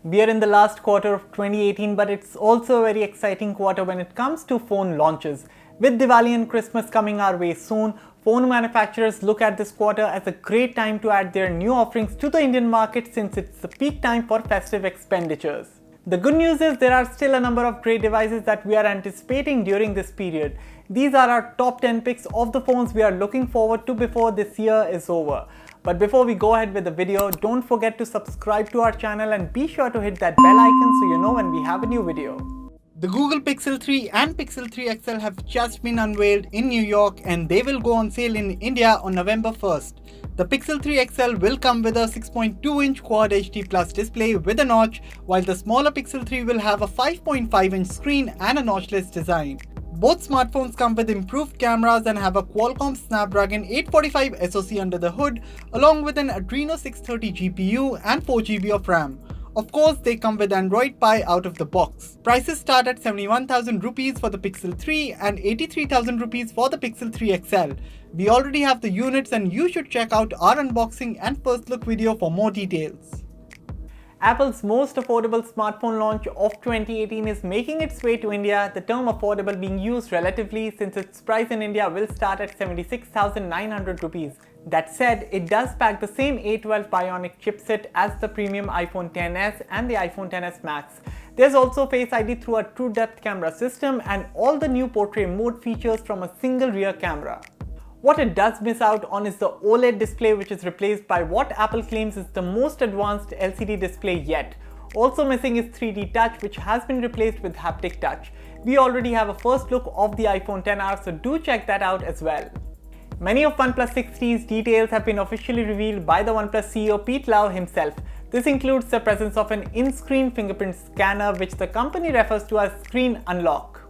We are in the last quarter of 2018, but it's also a very exciting quarter when it comes to phone launches. With Diwali and Christmas coming our way soon, phone manufacturers look at this quarter as a great time to add their new offerings to the Indian market since it's the peak time for festive expenditures. The good news is there are still a number of great devices that we are anticipating during this period. These are our top 10 picks of the phones we are looking forward to before this year is over. But before we go ahead with the video, don't forget to subscribe to our channel and be sure to hit that bell icon so you know when we have a new video. The Google Pixel 3 and Pixel 3 XL have just been unveiled in New York and they will go on sale in India on November 1st. The Pixel 3 XL will come with a 6.2-inch Quad HD Plus display with a notch, while the smaller Pixel 3 will have a 5.5-inch screen and a notchless design. Both smartphones come with improved cameras and have a Qualcomm Snapdragon 845 SoC under the hood, along with an Adreno 630 GPU and 4GB of RAM. Of course, they come with Android Pie out of the box. Prices start at 71,000 rupees for the Pixel 3 and 83,000 rupees for the Pixel 3 XL. We already have the units and you should check out our unboxing and first look video for more details. Apple's most affordable smartphone launch of 2018 is making its way to India, the term affordable being used relatively since its price in India will start at 76,900 rupees. That said, it does pack the same A12 Bionic chipset as the premium iPhone XS and the iPhone XS Max. There's also Face ID through a true depth camera system and all the new portrait mode features from a single rear camera. What it does miss out on is the OLED display, which is replaced by what Apple claims is the most advanced LCD display yet. Also missing is 3D touch, which has been replaced with haptic touch. We already have a first look of the iPhone XR, so do check that out as well. Many of OnePlus 6T's details have been officially revealed by the OnePlus CEO Pete Lau himself. This includes the presence of an in-screen fingerprint scanner, which the company refers to as Screen Unlock.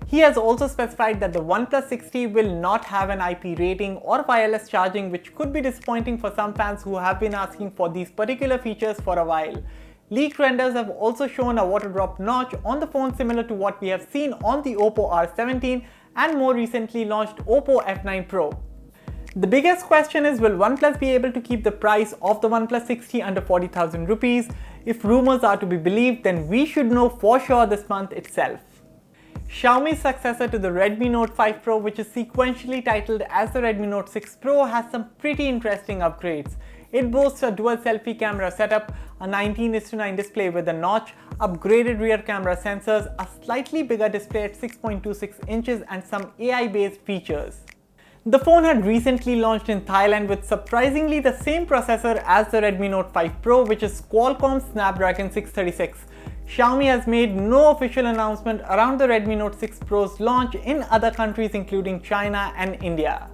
He has also specified that the OnePlus 6T will not have an IP rating or wireless charging, which could be disappointing for some fans who have been asking for these particular features for a while. Leaked renders have also shown a water drop notch on the phone similar to what we have seen on the Oppo R17 and more recently launched Oppo F9 Pro. The biggest question is, will OnePlus be able to keep the price of the OnePlus 6T under 40,000 rupees? If rumors are to be believed, then we should know for sure this month itself. Xiaomi's successor to the Redmi Note 5 Pro, which is sequentially titled as the Redmi Note 6 Pro, has some pretty interesting upgrades. It boasts a dual selfie camera setup, a 19:9 display with a notch, upgraded rear camera sensors, a slightly bigger display at 6.26 inches and some AI-based features. The phone had recently launched in Thailand with surprisingly the same processor as the Redmi Note 5 Pro, which is Qualcomm Snapdragon 636. Xiaomi has made no official announcement around the Redmi Note 6 Pro's launch in other countries including China and India.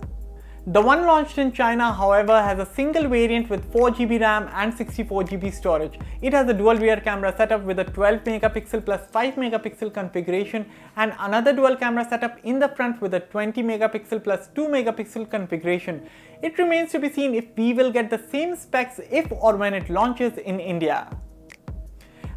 The one launched in China, however, has a single variant with 4GB RAM and 64GB storage. It has a dual rear camera setup with a 12MP plus 5MP configuration and another dual camera setup in the front with a 20MP plus 2MP configuration. It remains to be seen if we will get the same specs if or when it launches in India.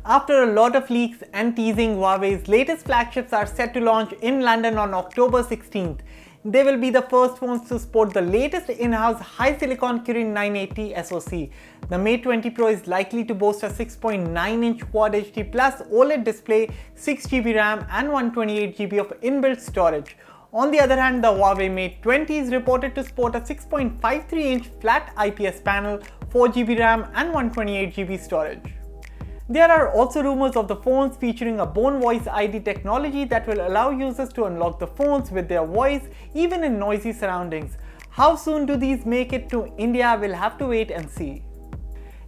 After a lot of leaks and teasing, Huawei's latest flagships are set to launch in London on October 16th. They will be the first phones to sport the latest in-house high silicon Kirin 980 SoC. The Mate 20 Pro is likely to boast a 6.9-inch Quad HD Plus OLED display, 6GB RAM and 128GB of inbuilt storage. On the other hand, the Huawei Mate 20 is reported to sport a 6.53-inch flat IPS panel, 4GB RAM and 128GB storage. There are also rumors of the phones featuring a Bone Voice ID technology that will allow users to unlock the phones with their voice even in noisy surroundings. How soon do these make it to India? We'll have to wait and see.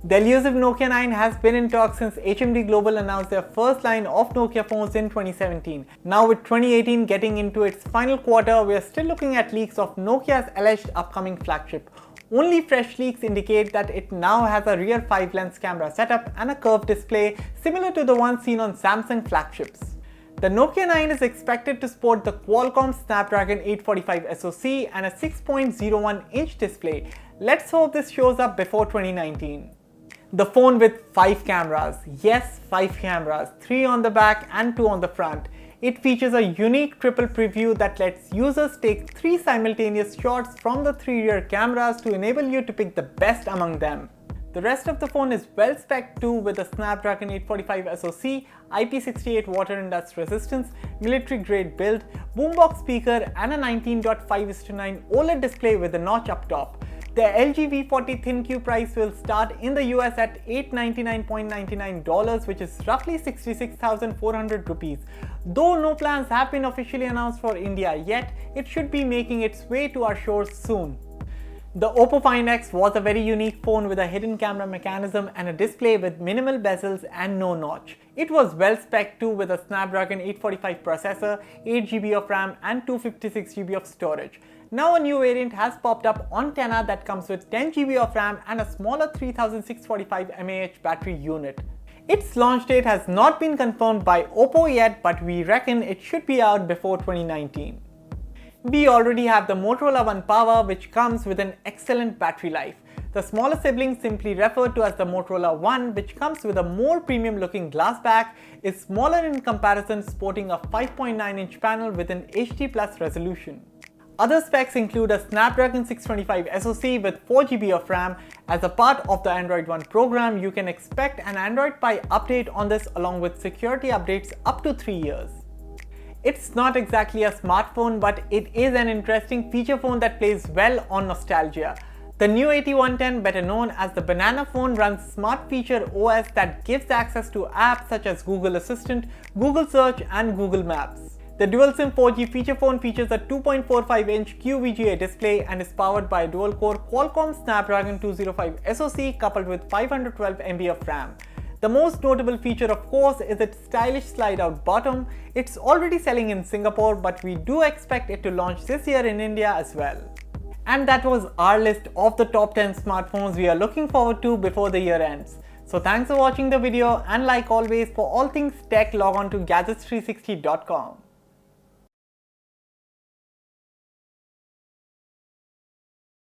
The elusive Nokia 9 has been in talks since HMD Global announced their first line of Nokia phones in 2017. Now with 2018 getting into its final quarter, we are still looking at leaks of Nokia's alleged upcoming flagship. Only fresh leaks indicate that it now has a rear 5-lens camera setup and a curved display similar to the one seen on Samsung flagships. The Nokia 9 is expected to sport the Qualcomm Snapdragon 845 SoC and a 6.01-inch display. Let's hope this shows up before 2019. The phone with 5 cameras. Yes, 5 cameras, 3 on the back and 2 on the front. It features a unique triple preview that lets users take 3 simultaneous shots from the 3 rear cameras to enable you to pick the best among them. The rest of the phone is well spec'd too, with a Snapdragon 845 SoC, IP68 water and dust resistance, military grade build, boombox speaker and a 19.5:9 OLED display with a notch up top. The LG V40 ThinQ price will start in the US at $899.99, which is roughly 66,400 rupees. Though no plans have been officially announced for India yet, it should be making its way to our shores soon. The Oppo Find X was a very unique phone with a hidden camera mechanism and a display with minimal bezels and no notch. It was well spec'd too, with a Snapdragon 845 processor, 8GB of RAM and 256GB of storage. Now a new variant has popped up on XIAOMI that comes with 10GB of RAM and a smaller 3645 mAh battery unit. Its launch date has not been confirmed by Oppo yet, but we reckon it should be out before 2019. We already have the Motorola One Power, which comes with an excellent battery life. The smaller sibling, simply referred to as the Motorola One, which comes with a more premium looking glass back, is smaller in comparison, sporting a 5.9-inch panel with an HD+ resolution. Other specs include a Snapdragon 625 SoC with 4GB of RAM. As a part of the Android One program, you can expect an Android Pie update on this, along with security updates up to 3 years. It's not exactly a smartphone, but it is an interesting feature phone that plays well on nostalgia. The new 8110, better known as the Banana phone, runs Smart Feature OS that gives access to apps such as Google Assistant, Google Search and Google Maps. The dual SIM 4G feature phone features a 2.45-inch QVGA display and is powered by a dual-core Qualcomm Snapdragon 205 SoC coupled with 512 MB of RAM. The most notable feature, of course, is its stylish slide-out bottom. It's already selling in Singapore, but we do expect it to launch this year in India as well. And that was our list of the top 10 smartphones we are looking forward to before the year ends. So thanks for watching the video, and like always, for all things tech, log on to gadgets360.com.